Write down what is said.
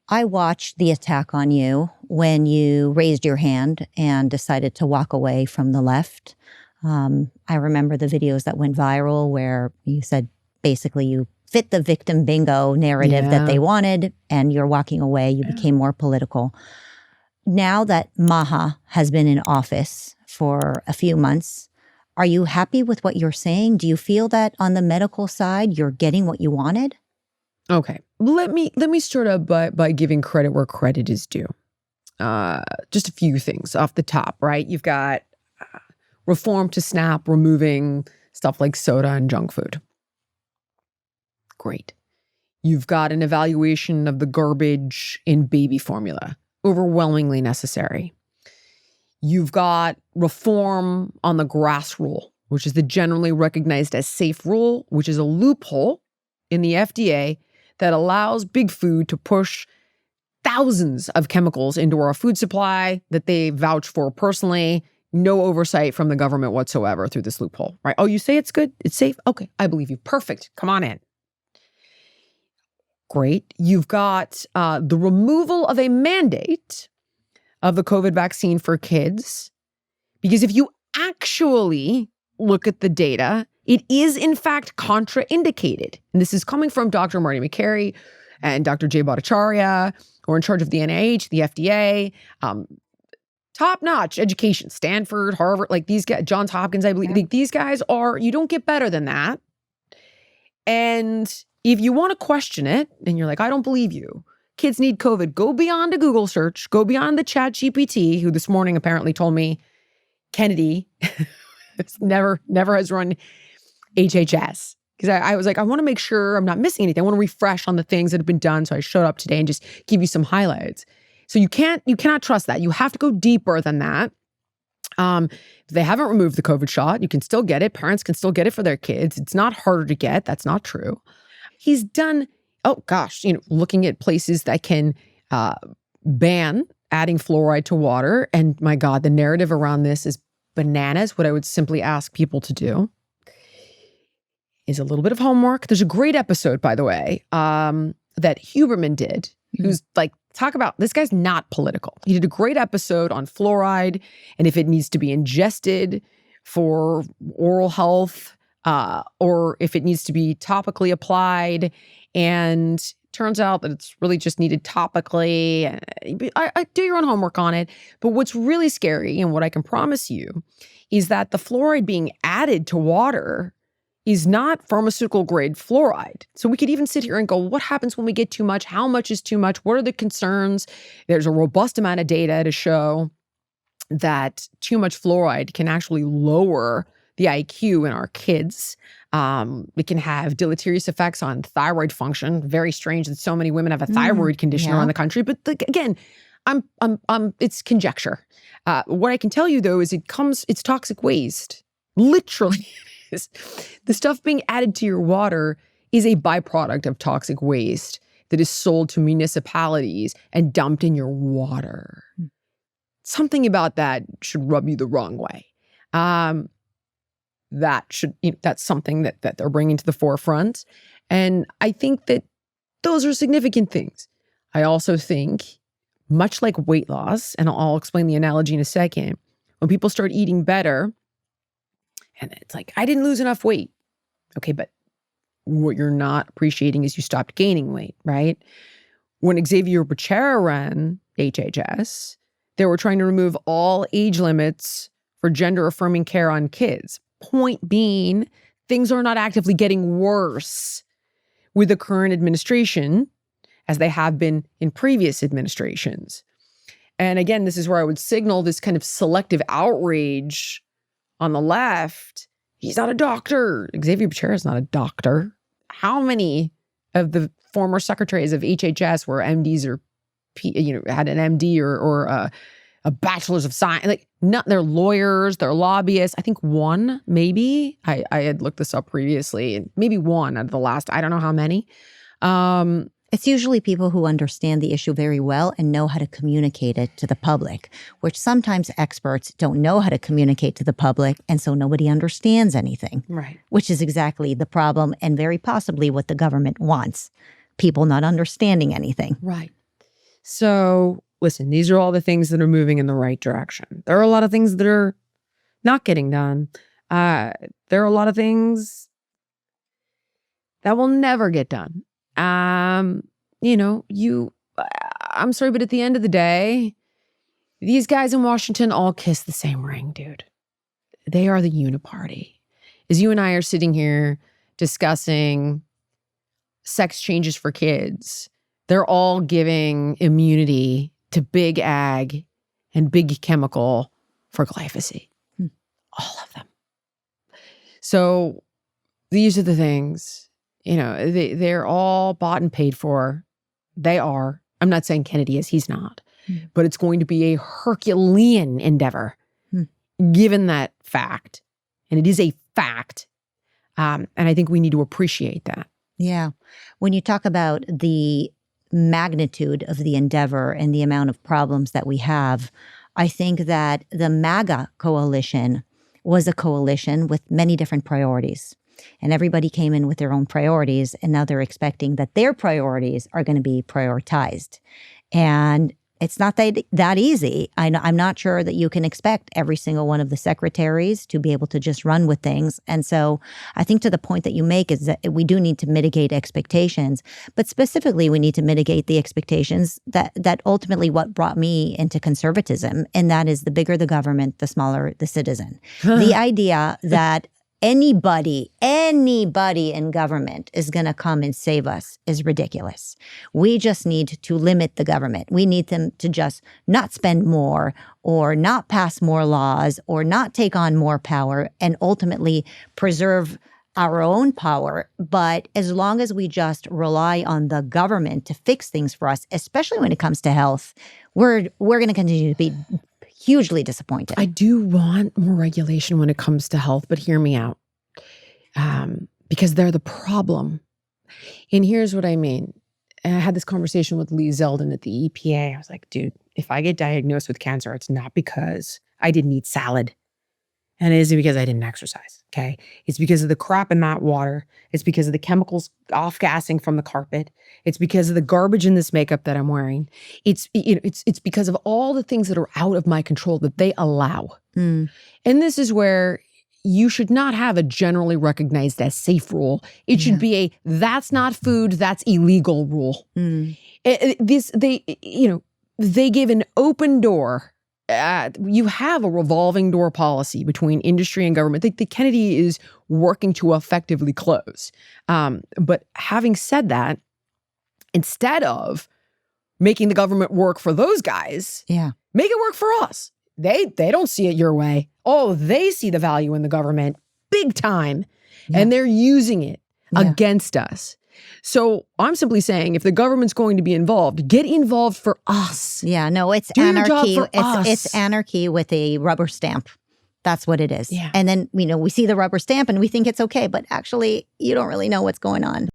I watched the attack on you when you raised your hand and decided to walk away from the left. I remember the videos that went viral where you said basically you fit the victim bingo narrative that they wanted and you're walking away. You became more political. Now that MAHA has been in office for a few months, are you happy with what you're saying? Do you feel that on the medical side, you're getting what you wanted? Okay. Let me start out by giving credit where credit is due. Just a few things off the top, right? You've got reform to SNAP, removing stuff like soda and junk food. Great. You've got an evaluation of the garbage in baby formula. Overwhelmingly necessary. You've got reform on the GRAS rule, which is the generally recognized as safe rule, which is a loophole in the FDA that allows big food to push thousands of chemicals into our food supply that they vouch for personally. No oversight from the government whatsoever through this loophole, right? Oh, you say it's good, it's safe? Okay, I believe you. Perfect. Come on in. Great. You've got the removal of a mandate of the COVID vaccine for kids. Because if you actually look at the data, it is in fact contraindicated. And this is coming from Dr. Marty Makary and Dr. Jay Bhattacharya, who are in charge of the NIH, the FDA, top-notch education, Stanford, Harvard, like these guys, Johns Hopkins, I believe. Like these guys are, you don't get better than that. And if you want to question it, and you're like, I don't believe you, kids need COVID, go beyond a Google search, go beyond the ChatGPT, who this morning apparently told me Kennedy never has run HHS. Because I was like, I want to make sure I'm not missing anything. I want to refresh on the things that have been done. So I showed up today and just give you some highlights. So you cannot trust that. You have to go deeper than that. If they haven't removed the COVID shot, you can still get it. Parents can still get it for their kids. It's not harder to get. That's not true. He's done, looking at places that can ban adding fluoride to water. And my God, the narrative around this is bananas. What I would simply ask people to do is a little bit of homework. There's a great episode, by the way, that Huberman did, who's like, talk about, this guy's not political. He did a great episode on fluoride and if it needs to be ingested for oral health, or if it needs to be topically applied. And turns out that it's really just needed topically. I do your own homework on it. But what's really scary, and what I can promise you, is that the fluoride being added to water is not pharmaceutical grade fluoride. So we could even sit here and go, what happens when we get too much? How much is too much? What are the concerns? There's a robust amount of data to show that too much fluoride can actually lower the IQ in our kids. It can have deleterious effects on thyroid function. Very strange that so many women have a thyroid condition around the country. But again, it's conjecture. What I can tell you though is it's toxic waste. Literally. The stuff being added to your water is a byproduct of toxic waste that is sold to municipalities and dumped in your water. Something about that should rub you the wrong way. That's something that they're bringing to the forefront. And I think that those are significant things. I also think, much like weight loss, and I'll explain the analogy in a second, when people start eating better, and it's like, I didn't lose enough weight. Okay, but what you're not appreciating is you stopped gaining weight, right? When Xavier Becerra ran HHS, they were trying to remove all age limits for gender-affirming care on kids. Point being, things are not actively getting worse with the current administration as they have been in previous administrations. And again, this is where I would signal this kind of selective outrage on the left. He's not a doctor. Xavier Becerra is not a doctor. How many of the former secretaries of HHS were MDs or had an MD or a bachelor's of science? Like, they're lawyers, they're lobbyists. I think one, maybe. I had looked this up previously, and maybe one out of the last, I don't know how many. It's usually people who understand the issue very well and know how to communicate it to the public, which sometimes experts don't know how to communicate to the public, and so nobody understands anything. Right. Which is exactly the problem and very possibly what the government wants, people not understanding anything. Right. So listen, these are all the things that are moving in the right direction. There are a lot of things that are not getting done. There are a lot of things that will never get done. You know, I'm sorry, but at the end of the day, these guys in Washington all kiss the same ring, dude. They are the uniparty. As you and I are sitting here discussing sex changes for kids, they're all giving immunity to big ag and big chemical for glyphosate. All of them. So these are the things, you know, they're all bought and paid for. They are. I'm not saying Kennedy is, he's not. But it's going to be a Herculean endeavor, given that fact. And it is a fact. And I think we need to appreciate that. Yeah. When you talk about the magnitude of the endeavor and the amount of problems that we have, I think that the MAGA coalition was a coalition with many different priorities. And everybody came in with their own priorities, and now they're expecting that their priorities are going to be prioritized. And it's not that easy. I'm not sure that you can expect every single one of the secretaries to be able to just run with things. And so I think to the point that you make is that we do need to mitigate expectations, but specifically we need to mitigate the expectations that ultimately what brought me into conservatism, and that is the bigger the government, the smaller the citizen. The idea that anybody in government is going to come and save us is ridiculous. We just need to limit the government. We need them to just not spend more or not pass more laws or not take on more power and ultimately preserve our own power. But as long as we just rely on the government to fix things for us, especially when it comes to health, we're going to continue to be hugely disappointed. I do want more regulation when it comes to health, but hear me out. Because they're the problem. And here's what I mean. And I had this conversation with Lee Zeldin at the EPA. I was like, dude, if I get diagnosed with cancer, it's not because I didn't eat salad. And it isn't because I didn't exercise, okay? It's because of the crap in that water. It's because of the chemicals off-gassing from the carpet. It's because of the garbage in this makeup that I'm wearing. It's because of all the things that are out of my control that they allow. And this is where you should not have a generally recognized as safe rule. It should be a that's not food, that's illegal rule. They give an open door. You have a revolving door policy between industry and government. The Kennedy is working to effectively close. But having said that, instead of making the government work for those guys, make it work for us. They don't see it your way. Oh, they see the value in the government big time, and they're using it against us. So I'm simply saying, if the government's going to be involved, get involved for us. Yeah, no, it's anarchy. It's anarchy with a rubber stamp. That's what it is. And then, we see the rubber stamp and we think it's okay, but actually you don't really know what's going on.